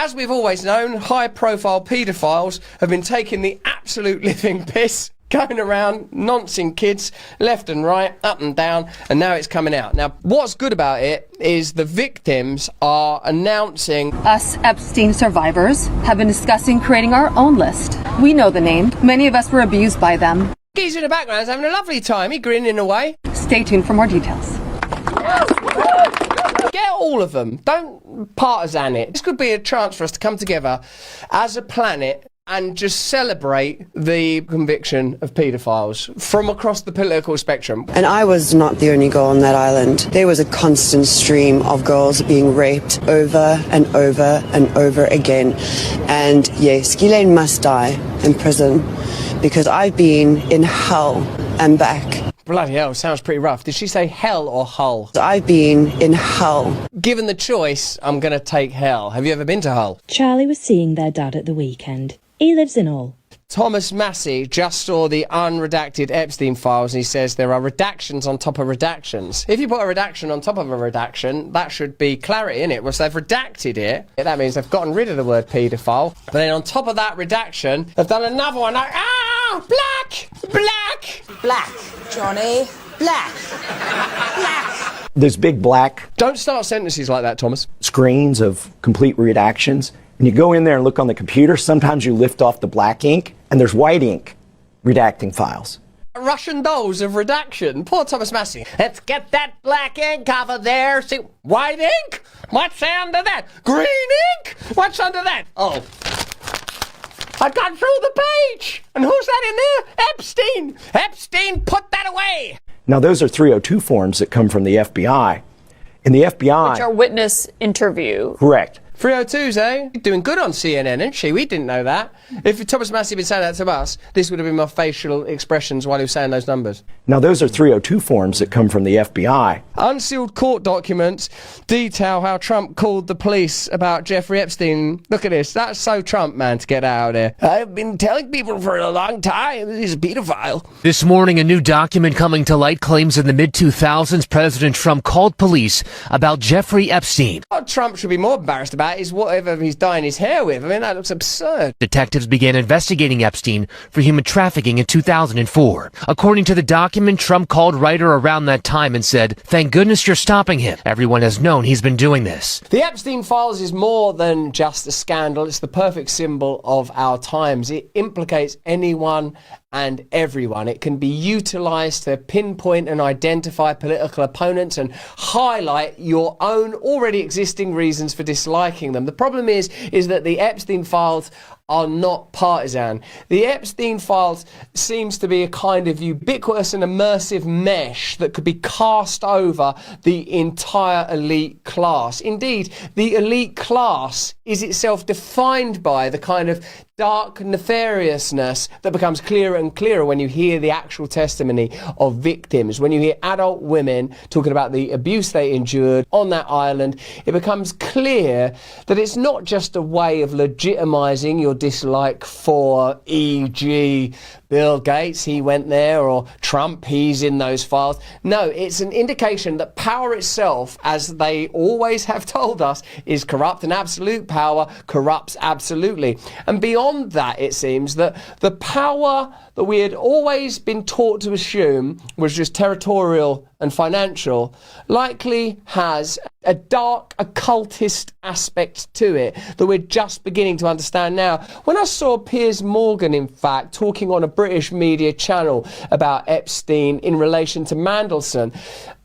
As we've always known, high-profile paedophiles have been taking the absolute living piss, going around noncing kids left and right, up and down, and now it's coming out. Now, what's good about it is the victims are announcing... Us Epstein survivors have been discussing creating our own list. We know the name. Many of us were abused by them. Geezer in the background is having a lovely time. He grinning away. Stay tuned for more details. Get all of them. Don't partisan it. This could be a chance for us to come together as a planet and just celebrate the conviction of paedophiles from across the political spectrum. And I was not the only girl on that island. There was a constant stream of girls being raped over and over and over again. And yes, Ghislaine must die in prison because I've been in hell and back. Bloody hell, sounds pretty rough. Did she say hell or Hull? I've been in Hull. Given the choice, I'm going to take hell. Have you ever been to Hull? Charlie was seeing their dad at the weekend. He lives in Hull. Thomas Massey just saw the unredacted Epstein files and he says there are redactions on top of redactions. If you put a redaction on top of a redaction, that should be clarity, innit? Well, so they've redacted it. That means they've gotten rid of the word paedophile. But then on top of that redaction, they've done another one like, black, black, black, Johnny, black, black. There's big black... Don't start sentences like that, Thomas. ...screens of complete redactions. When you go in there and look on the computer, sometimes you lift off the black ink, and there's white ink redacting files. Russian dolls of redaction. Poor Thomas Massey. Let's get that black ink off of there. See, white ink? What's under that? Green ink? What's under that? Oh. I got through the page. And who's that in there? Epstein. Epstein, put that away. Now, those are 302 forms that come from the FBI. In the FBI... Which are witness interview. Correct. 302s, eh? Doing good on CNN, isn't she? We didn't know that. If Thomas Massey had been saying that to us, this would have been my facial expressions while he was saying those numbers. Now, those are 302 forms that come from the FBI. Unsealed court documents detail how Trump called the police about Jeffrey Epstein. Look at this. That's so Trump, man, to get out of there. I've been telling people for a long time he's a pedophile. This morning, a new document coming to light claims in the mid-2000s, President Trump called police about Jeffrey Epstein. What Trump should be more embarrassed about is whatever he's dyeing his hair with. I mean, that looks absurd. Detectives began investigating Epstein for human trafficking in 2004. According to the document, Trump called Ryder around that time and said, "Thank goodness you're stopping him. Everyone has known he's been doing this." The Epstein files is more than just a scandal. It's the perfect symbol of our times. It implicates anyone and everyone. It can be utilised to pinpoint and identify political opponents and highlight your own already existing reasons for disliking them. The problem is that the Epstein files are not partisan. The Epstein files seems to be a kind of ubiquitous and immersive mesh that could be cast over the entire elite class. Indeed, the elite class is itself defined by the kind of dark nefariousness that becomes clearer and clearer when you hear the actual testimony of victims. When you hear adult women talking about the abuse they endured on that island, it becomes clear that it's not just a way of legitimising your dislike for, e.g., Bill Gates, he went there, or Trump, he's in those files. No, it's an indication that power itself, as they always have told us, is corrupt, and absolute power corrupts absolutely. And beyond that, it seems that the power that we had always been taught to assume was just territorial and financial, likely has a dark occultist aspect to it that we're just beginning to understand now. When I saw Piers Morgan, in fact, talking on a British media channel about Epstein in relation to Mandelson,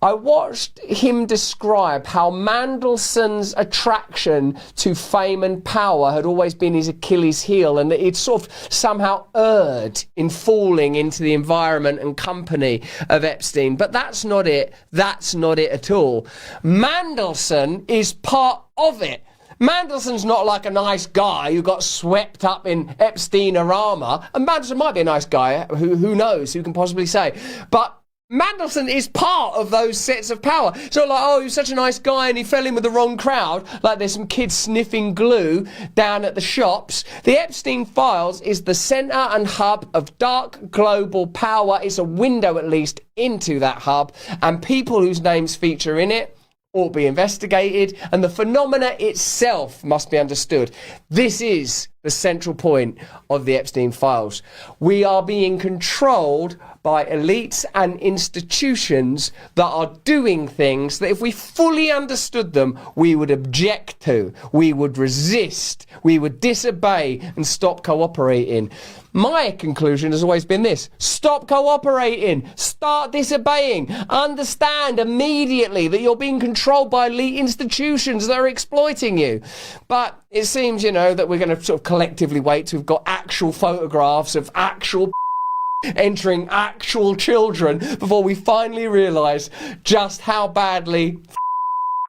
I watched him describe how Mandelson's attraction to fame and power had always been his Achilles heel, and that he'd sort of somehow erred in falling into the environment and company of Epstein. But that's not it. That's not it at all. Mandelson is part of it. Mandelson's not like a nice guy who got swept up in Epstein-orama. And Mandelson might be a nice guy, who knows, who can possibly say. But Mandelson is part of those sets of power. It's not like, oh, he was such a nice guy and he fell in with the wrong crowd, like there's some kids sniffing glue down at the shops. The Epstein files is the centre and hub of dark global power. It's a window, at least, into that hub. And people whose names feature in it ought to be investigated, and the phenomena itself must be understood. This is the central point of the Epstein files. We are being controlled by elites and institutions that are doing things that if we fully understood them, we would object to, we would resist, we would disobey and stop cooperating. My conclusion has always been this: stop cooperating, start disobeying, understand immediately that you're being controlled by elite institutions that are exploiting you. But it seems, that we're going to sort of collectively wait till we've got actual photographs of actual entering actual children before we finally realise just how badly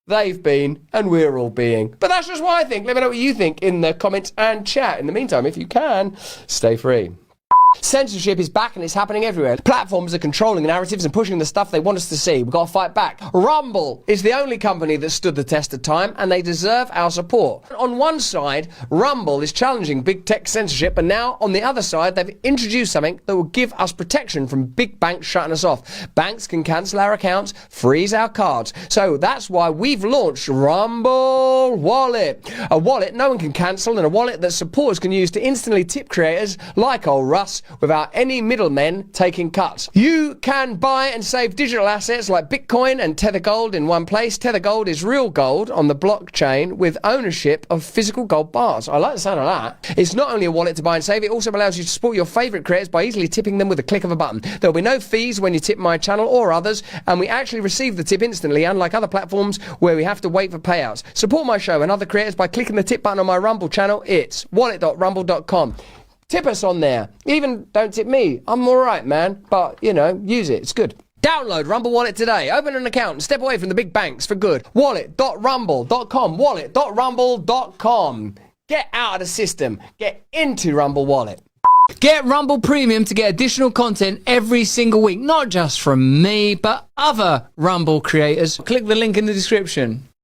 they've been and we're all being. But that's just what I think. Let me know what you think in the comments and chat. In the meantime, if you can, stay free. Censorship is back and it's happening everywhere. Platforms are controlling the narratives and pushing the stuff they want us to see. We've got to fight back. Rumble is the only company that stood the test of time and they deserve our support. On one side, Rumble is challenging big tech censorship, and now on the other side, they've introduced something that will give us protection from big banks shutting us off. Banks can cancel our accounts, freeze our cards. So that's why we've launched Rumble Wallet. A wallet no one can cancel, and a wallet that supporters can use to instantly tip creators like old Russ without any middlemen taking cuts. You can buy and save digital assets like Bitcoin and Tether Gold in one place. Tether Gold is real gold on the blockchain with ownership of physical gold bars. I like the sound of that. It's not only a wallet to buy and save, it also allows you to support your favourite creators by easily tipping them with a click of a button. There'll be no fees when you tip my channel or others, and we actually receive the tip instantly, unlike other platforms where we have to wait for payouts. Support my show and other creators by clicking the tip button on my Rumble channel. It's wallet.rumble.com. Tip us on there. Even don't tip me. I'm alright, man. But, use it. It's good. Download Rumble Wallet today. Open an account and step away from the big banks for good. Wallet.rumble.com. Wallet.rumble.com. Get out of the system. Get into Rumble Wallet. Get Rumble Premium to get additional content every single week. Not just from me, but other Rumble creators. Click the link in the description.